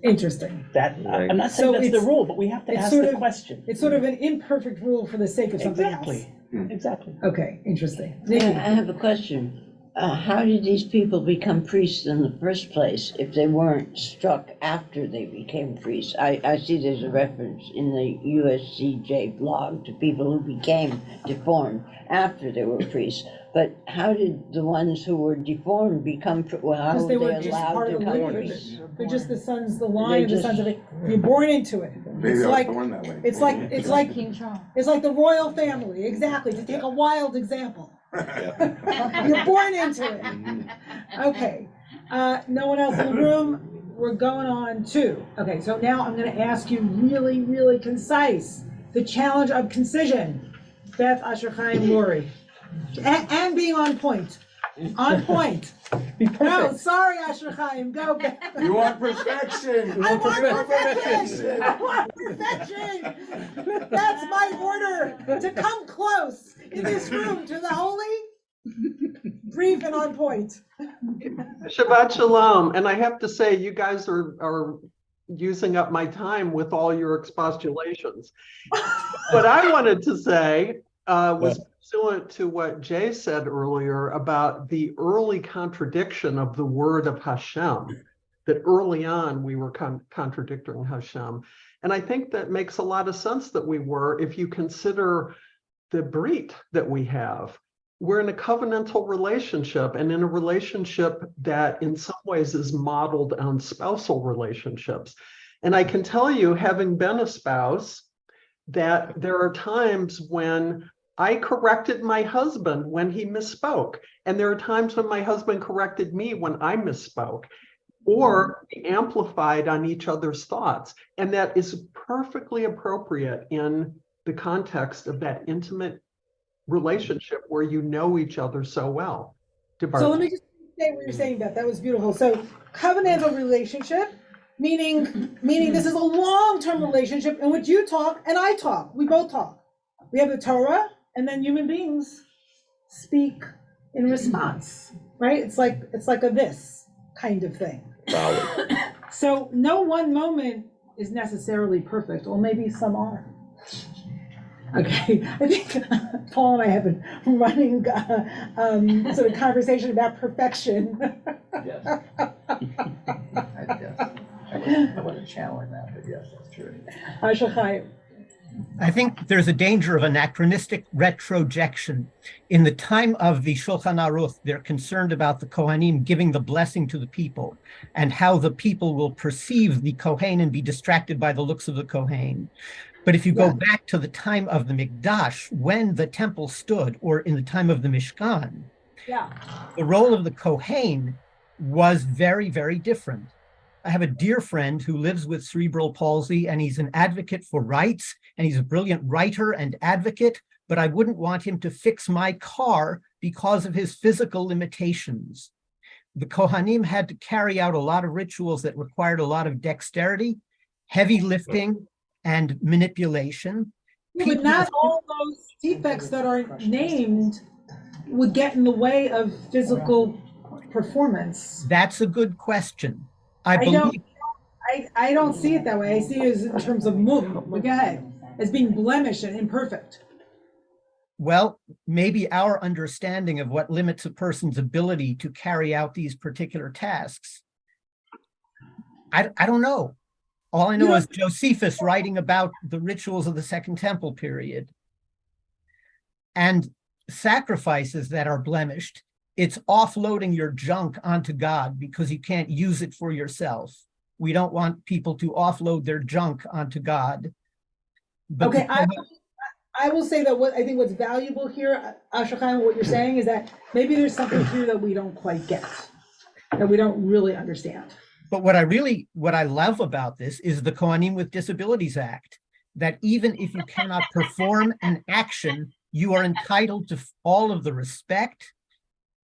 Interesting. That I'm not saying that's the rule, but we have to ask the question. It's sort of an imperfect rule for the sake of something else. Exactly. Okay, interesting. Yeah, I have a question. How did these people become priests in the first place if they weren't struck after they became priests? I see there's a reference in the USCJ blog to people who became deformed after they were priests. But how did the ones who were deformed become, how were they allowed to become priests? They're just the sons, the line, the sons of it. You're born into it. Maybe I was born that way. It's like the royal family, exactly, to take a wild example. You're born into it. Okay, no one else in the room, we're going on to, okay, so now I'm gonna ask you really, really concise, the challenge of concision. Beth, Asher Chaim, Lori, and being on point. On point. No, sorry, Asher Chaim, go. You want perfection. I want perfection. I want perfection. That's my order, to come close in this room to the holy, brief and on point. Shabbat Shalom. And I have to say, you guys are using up my time with all your expostulations. What I wanted to say was pursuant to what Jay said earlier about the early contradiction of the word of Hashem, that early on we were contradicting Hashem. And I think that makes a lot of sense that we were, if you consider the brit that we have. We're in a covenantal relationship, and in a relationship that in some ways is modeled on spousal relationships. And I can tell you, having been a spouse, that there are times when I corrected my husband when he misspoke. And there are times when my husband corrected me when I misspoke, or we amplified on each other's thoughts. And that is perfectly appropriate in the context of that intimate relationship where you know each other so well. So let me just say what you're saying, Beth. That was beautiful. So covenantal relationship, meaning this is a long-term relationship in which you talk and I talk. We both talk. We have the Torah, and then human beings speak in response, right? It's like a this kind of thing. So no one moment is necessarily perfect, or maybe some are. Okay, I think Paul and I have been running sort of conversation about perfection. Yes. I wasn't channeling that, but yes, that's true. Ashachai. I think there's a danger of anachronistic retrojection. In the time of the Shulchan Aruch, they're concerned about the Kohanim giving the blessing to the people and how the people will perceive the Kohen and be distracted by the looks of the Kohen. But if you go back to the time of the Mikdash, when the temple stood, or in the time of the Mishkan, the role of the Kohen was very, very different. I have a dear friend who lives with cerebral palsy, and he's an advocate for rights, and he's a brilliant writer and advocate, but I wouldn't want him to fix my car because of his physical limitations. The Kohanim had to carry out a lot of rituals that required a lot of dexterity, heavy lifting, and manipulation. But not all those defects that are named would get in the way of physical performance. That's a good question. I don't see it that way. I see it as in terms of movement. Go ahead, as being blemished and imperfect. Well, maybe our understanding of what limits a person's ability to carry out these particular tasks. I don't know. All I know is Josephus writing about the rituals of the Second Temple period. And sacrifices that are blemished, it's offloading your junk onto God because you can't use it for yourself. We don't want people to offload their junk onto God. But okay, I will say that I think what's valuable here, Ashachai, what you're saying is that maybe there's something here that we don't quite get, that we don't really understand. But what I love about this is the Kohanim with Disabilities Act, that even if you cannot perform an action, you are entitled to all of the respect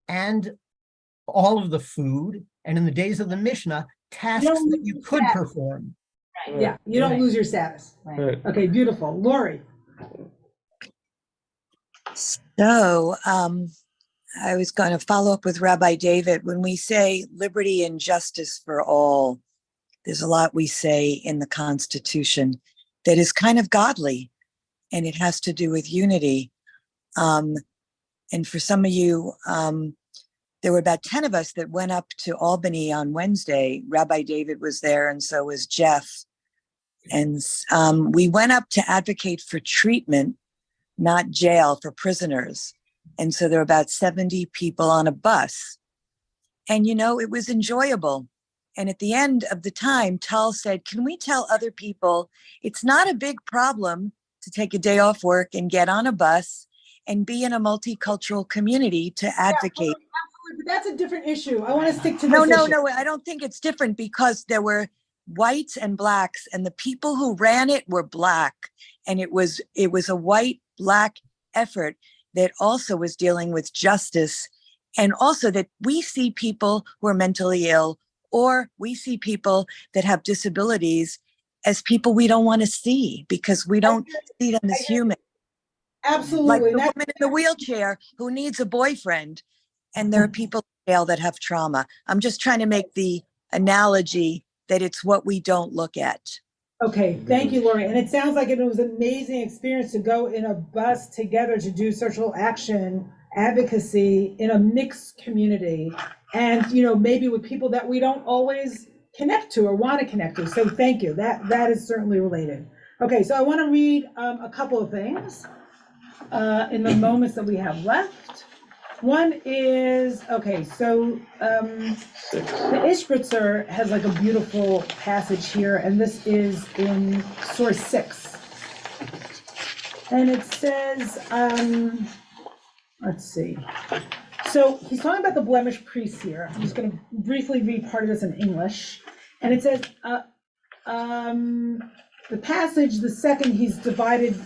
and all of the food, and in the days of the Mishnah, tasks that you could perform. Right. Yeah, you don't lose your status. Right. Okay, beautiful. Lori. So, I was going to follow up with Rabbi David. When we say liberty and justice for all, there's a lot we say in the Constitution that is kind of godly, and it has to do with unity. And for some of you, there were about 10 of us that went up to Albany on Wednesday. Rabbi David was there, and so was Jeff. And we went up to advocate for treatment, not jail, for prisoners. And so there were about 70 people on a bus. And, it was enjoyable. And at the end of the time, Tal said, can we tell other people it's not a big problem to take a day off work and get on a bus and be in a multicultural community to advocate? Yeah, absolutely, but that's a different issue. I want to stick to this issue. No, I don't think it's different because there were whites and blacks, and the people who ran it were black. And it was a white-black effort that also was dealing with justice, and also that we see people who are mentally ill, or we see people that have disabilities as people we don't want to see because we don't see them as human. Absolutely. Like the woman in the wheelchair who needs a boyfriend, and there are people in jail that have trauma. I'm just trying to make the analogy that it's what we don't look at. Okay, thank you, Lori. And it sounds like it was an amazing experience to go in a bus together to do social action advocacy in a mixed community. And, maybe with people that we don't always connect to or want to connect to. So thank you. That is certainly related. Okay, so I want to read a couple of things in the moments that we have left. One is, okay, so the Ishbitzer has like a beautiful passage here, and this is in source 6. And it says, let's see. So he's talking about the blemished priests here. I'm just going to briefly read part of this in English. And it says, the passage, the second, he's divided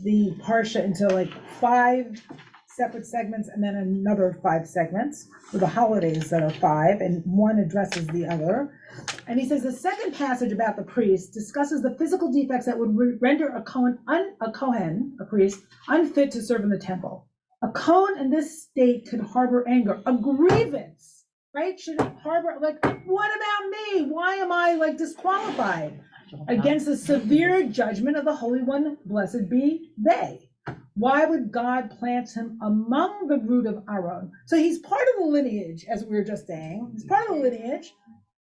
the parsha into like 5 separate segments and then another 5 segments for the holidays that are 5, and one addresses the other. And he says the second passage about the priest discusses the physical defects that would render a priest, unfit to serve in the temple. A Kohen in this state could harbor anger, a grievance, right? Should harbor, like, what about me? Why am I like disqualified? Against the severe judgment of the Holy One, blessed be they. Why would God plant him among the root of Aaron? So he's part of the lineage, as we were just saying. He's part of the lineage,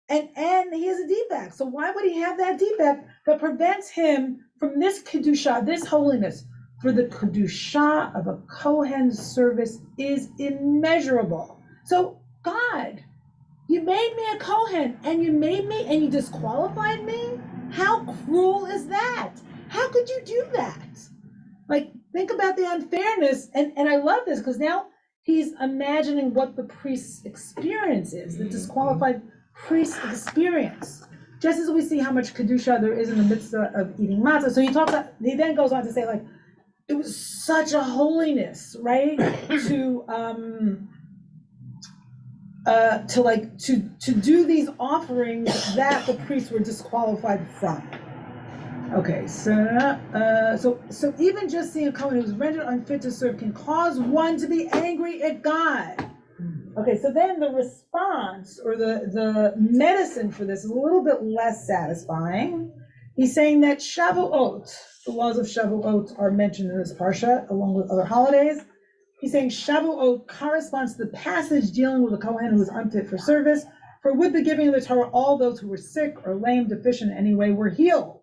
and he has a defect. So why would he have that defect that prevents him from this kedusha, this holiness? For the kedusha of a Kohen's service is immeasurable. So God, you made me a Kohen, and you disqualified me? How cruel is that? How could you do that? Like, think about the unfairness, and I love this, because now he's imagining what the priest's experience is, the disqualified priest's experience. Just as we see how much kedusha there is in the midst of eating matzah. So he then goes on to say, like, it was such a holiness, right? to do these offerings that the priests were disqualified from. Okay, so even just seeing a Kohen who's rendered unfit to serve can cause one to be angry at God. Okay, so then the response or the medicine for this is a little bit less satisfying. He's saying that Shavuot, the laws of Shavuot are mentioned in this parsha along with other holidays. He's saying Shavuot corresponds to the passage dealing with a Kohen who is unfit for service. For with the giving of the Torah, all those who were sick or lame, deficient in any way were healed.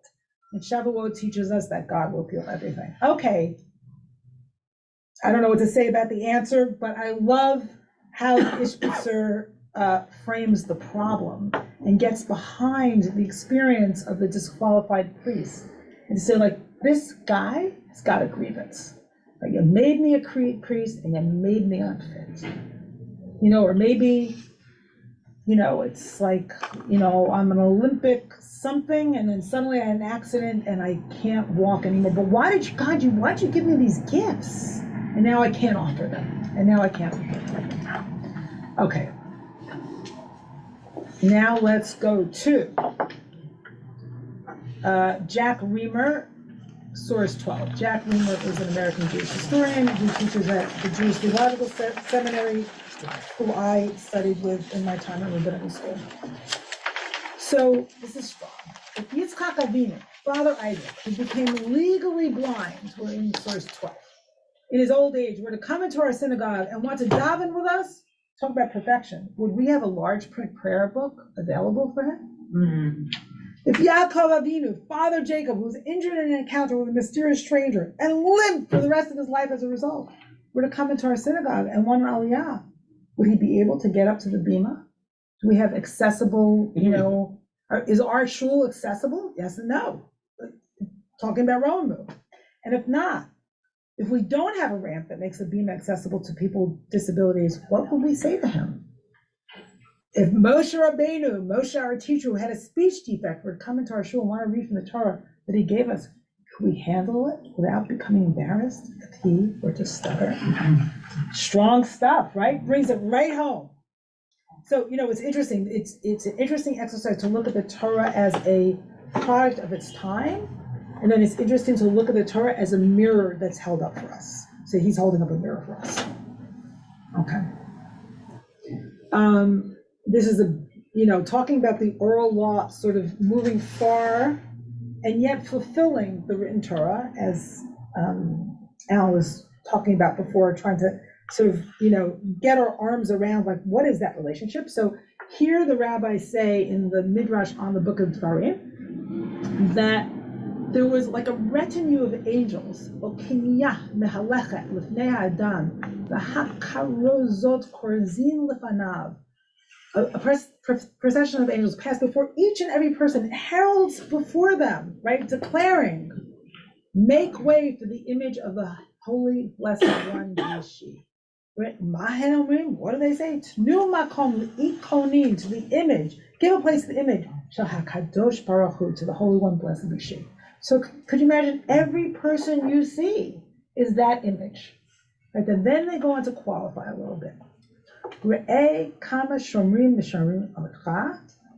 And Shavuot teaches us that God will heal everything. Okay, I don't know what to say about the answer, but I love how Ishbitzer frames the problem and gets behind the experience of the disqualified priest. And to say, like, this guy has got a grievance. Like, you made me a priest and you made me unfit. Or maybe, it's like, I'm an Olympic something, and then suddenly I had an accident and I can't walk anymore. But why'd you give me these gifts? And now I can't offer them. Okay. Now let's go to Jack Reamer, source 12. Jack Reamer is an American Jewish historian who teaches at the Jewish Theological Seminary, who I studied with in my time at rabbinical school. So this is strong. If Yitzchak Avinu, Father Isaac, who became legally blind, we're in source 12, in his old age, were to come into our synagogue and want to daven with us, talk about perfection, would we have a large print prayer book available for him? Mm-hmm. If Yaakov Avinu, Father Jacob, who was injured in an encounter with a mysterious stranger and lived for the rest of his life as a result, were to come into our synagogue and want an aliyah, would he be able to get up to the bima? Do we have accessible, is our shul accessible? Yes and no. Talking about Romemu. And if not, if we don't have a ramp that makes the bima accessible to people with disabilities, what would we say to him? If Moshe Rabbeinu, Moshe, our teacher, who had a speech defect, were to come into our shul and want to read from the Torah that he gave us, could we handle it without becoming embarrassed if he were to stutter? Strong stuff, right? Brings it right home. So, it's interesting. It's an interesting exercise to look at the Torah as a product of its time. And then it's interesting to look at the Torah as a mirror that's held up for us. So he's holding up a mirror for us. Okay. This is talking about the oral law, sort of moving far and yet fulfilling the written Torah, as Alan was talking about before, trying to sort of, get our arms around, like, what is that relationship? So here the rabbis say in the Midrash on the book of Dvarim that there was like a retinue of angels, Okinyah mehalechet lifnei ha'adam, v'hakarozot korzin lefanav. A procession of angels passed before each and every person, heralds before them, right, declaring, make way for the image of the holy, blessed one, Yishi. Right? What do they say? Tnu makom ikonin, to the image, give a place to the image, shel hakadosh baruch hu, to the holy one, blessed Yishi. So could you imagine every person you see is that image, right? And then they go on to qualify a little bit.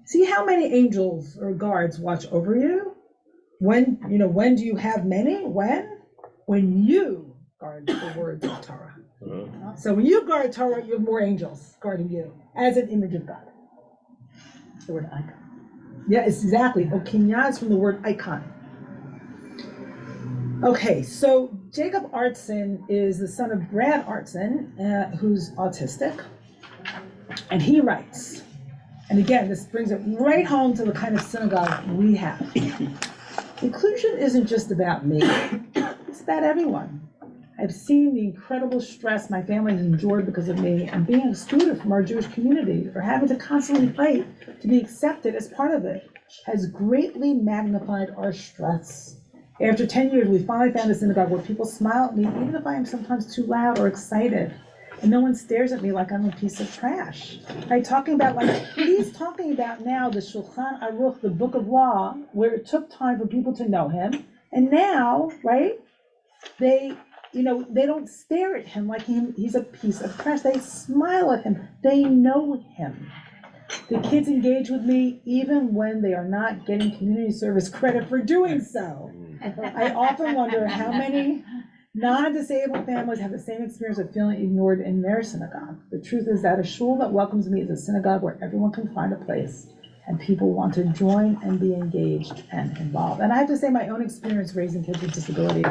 See how many angels or guards watch over you? When do you have many? When you guard the words of Torah. So when you guard Torah, you have more angels guarding you as an image of God. The word icon. Yeah, it's exactly. Okinya is from the word icon. Okay, so Jacob Artson is the son of Brad Artson, who's autistic. And he writes, and again, this brings it right home to the kind of synagogue we have. Inclusion isn't just about me, it's about everyone. I've seen the incredible stress my family has endured because of me, and being excluded from our Jewish community, or having to constantly fight to be accepted as part of it, has greatly magnified our stress. After 10 years, we finally found a synagogue where people smile at me, even if I am sometimes too loud or excited. And no one stares at me like I'm a piece of trash. Right? Talking about, like, he's talking about now the Shulchan Aruch, the book of law, where it took time for people to know him. And now, right, they don't stare at him like he's a piece of trash. They smile at him. They know him. The kids engage with me even when they are not getting community service credit for doing so. I often wonder how many non-disabled families have the same experience of feeling ignored in their synagogue. The truth is that a shul that welcomes me is a synagogue where everyone can find a place and people want to join and be engaged and involved. And I have to say, my own experience raising kids with disabilities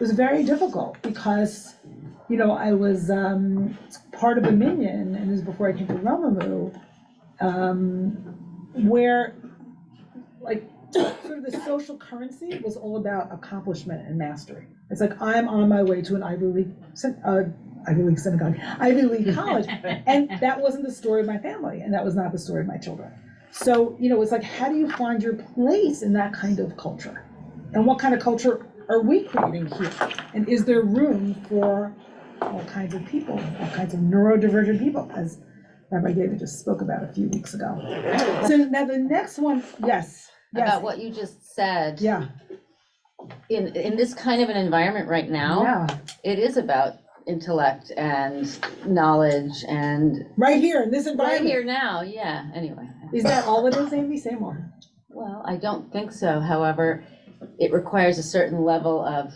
was very difficult because, I was part of a minyan, and this is before I came to Romemu, where, like, sort of the social currency was all about accomplishment and mastery. It's like, I'm on my way to an Ivy League synagogue, Ivy League college, and that wasn't the story of my family, and that was not the story of my children. So, it's like, how do you find your place in that kind of culture? And what kind of culture are we creating here? And is there room for all kinds of people, all kinds of neurodivergent people, as Rabbi David just spoke about a few weeks ago? So now the next one, yes. About what you just said. Yeah. In this kind of an environment right now, it is about intellect and knowledge and. Right here in this environment. Right here now, yeah, anyway. Is that all it is, Amy? Say more. Well, I don't think so. However, it requires a certain level of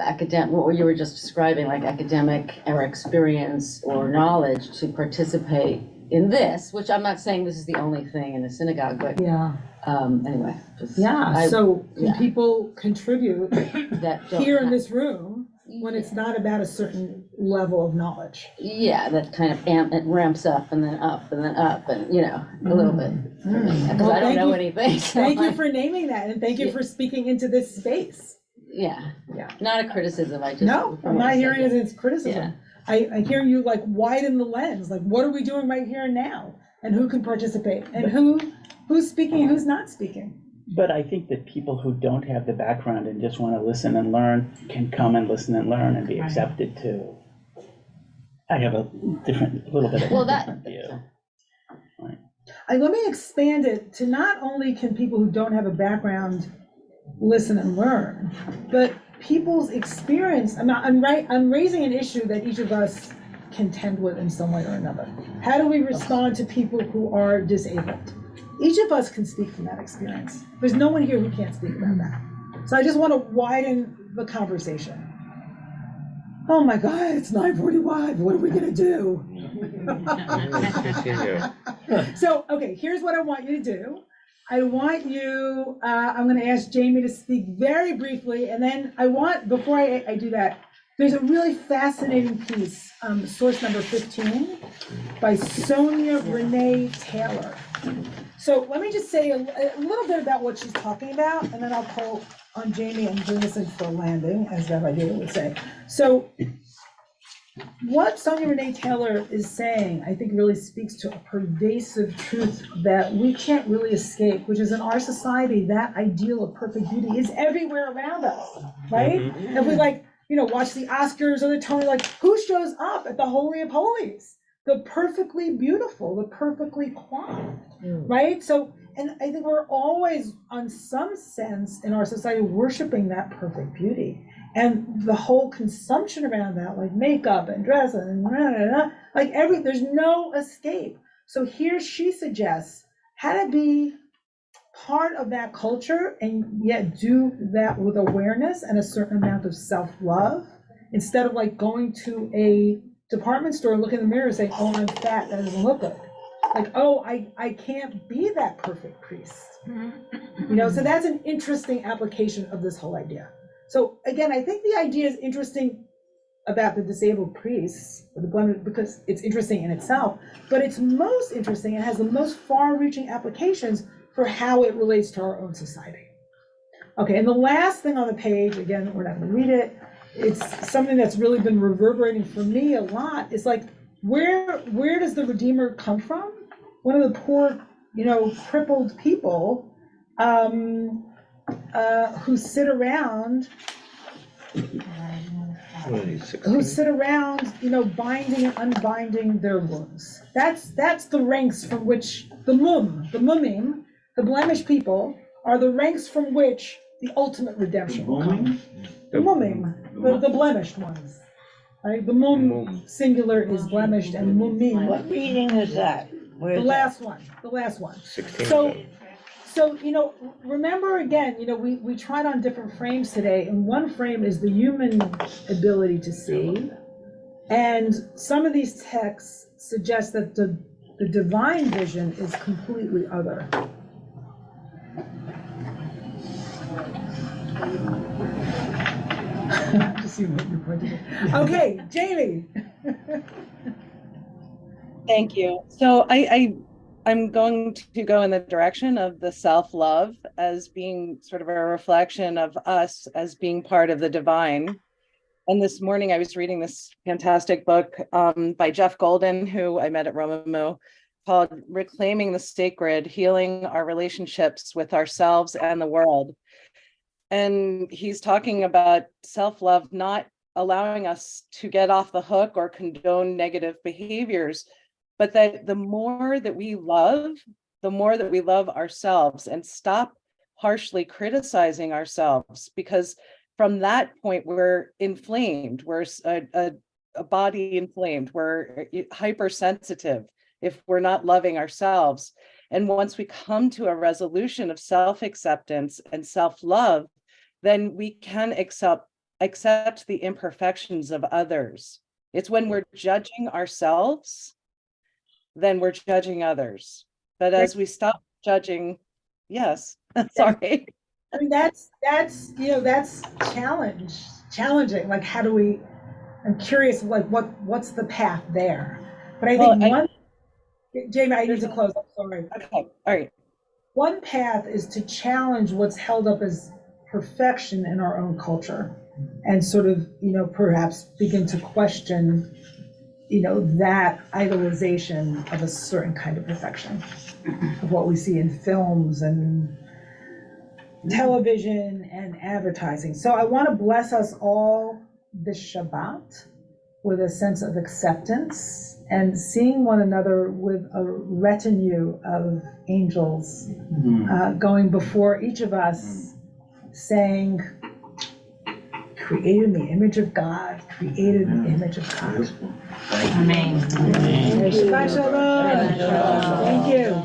academic, what you were just describing, like academic or experience or knowledge to participate in this, which I'm not saying this is the only thing in a synagogue, but anyway. So can people contribute here in this room when it's not about a certain level of knowledge? Yeah, that kind of it ramps up and then up and then up and, a little bit. Because I don't know anything. So thank you for naming that, and thank you for speaking into this space. Yeah. Not a criticism, No, I'm not hearing it as criticism. Yeah. I hear you, like, widen the lens, like, what are we doing right here and now? And who can participate? And who's speaking, who's not speaking? But I think that people who don't have the background and just want to listen and learn can come and listen and learn and be accepted too. I have a little bit of a different view. Let me expand it to not only can people who don't have a background listen and learn, but people's experience. I'm raising an issue that each of us contend with in some way or another. How do we respond to people who are disabled? Each of us can speak from that experience. There's no one here who can't speak about that. So I just want to widen the conversation. oh my God, it's 9:45, what are we gonna do? So, okay, here's what I want you to do. I want you, I'm gonna ask Jamie to speak very briefly, and then I want, before I do that, there's a really fascinating piece, source number 15, by Sonia Renee Taylor. So let me just say a little bit about what she's talking about, and then I'll call on Jamie and bring us in for a landing, as Rabbi David would say. So what Sonia Renee Taylor is saying, I think, really speaks to a pervasive truth that we can't really escape, which is in our society, that ideal of perfect beauty is everywhere around us, right? Mhm. And we watch the Oscars or the Tony, who shows up at the Holy of Holies? The perfectly beautiful, the perfectly coiffed, right? So, and I think we're always, on some sense, in our society, worshiping that perfect beauty. And the whole consumption around that, like makeup and dress and there's no escape. So here she suggests how to be part of that culture and yet do that with awareness and a certain amount of self-love, instead of going to a department store and looking in the mirror and saying, oh, I'm fat, that doesn't look good. I can't be that perfect priest. So that's an interesting application of this whole idea. So again, I think the idea is interesting about the disabled priests, because it's interesting in itself, but it's most interesting and has the most far-reaching applications for how it relates to our own society. Okay, and the last thing on the page, again, we're not going to read it, it's something that's really been reverberating for me a lot. It's where does the Redeemer come from? One of the poor, crippled people who sit around, binding and unbinding their wounds. That's the ranks from which the mumim, the blemished people, are the ranks from which the ultimate redemption will come. The mumim, the blemished ones. Right? The mum singular is blemished, and mumim. What reading is that? The last one. 16. So, remember again, we tried on different frames today, and one frame is the human ability to see. And some of these texts suggest that the divine vision is completely other. Just see what you're pointing at. Okay, Jamie. Thank you. So I'm going to go in the direction of the self-love as being sort of a reflection of us as being part of the divine. And this morning I was reading this fantastic book by Jeff Golden, who I met at Romemu, called Reclaiming the Sacred, Healing Our Relationships with Ourselves and the World. And he's talking about self-love not allowing us to get off the hook or condone negative behaviors, but that the more that we love ourselves and stop harshly criticizing ourselves, because from that point we're inflamed, we're a body inflamed, we're hypersensitive if we're not loving ourselves. And once we come to a resolution of self-acceptance and self-love, then we can accept the imperfections of others. It's when we're judging ourselves, then we're judging others. But as we stop judging, yes, sorry. I mean, that's challenging. How do we, I'm curious, what's the path there? But I think Jamie, I need to close, I'm sorry. Okay, all right. One path is to challenge what's held up as perfection in our own culture and sort of, perhaps begin to question, that idolization of a certain kind of perfection, of what we see in films and television and advertising. So I want to bless us all this Shabbat with a sense of acceptance and seeing one another with a retinue of angels going before each of us, saying, created in the image of God, created in the image of God. Amen. Shabbat shalom. Thank you.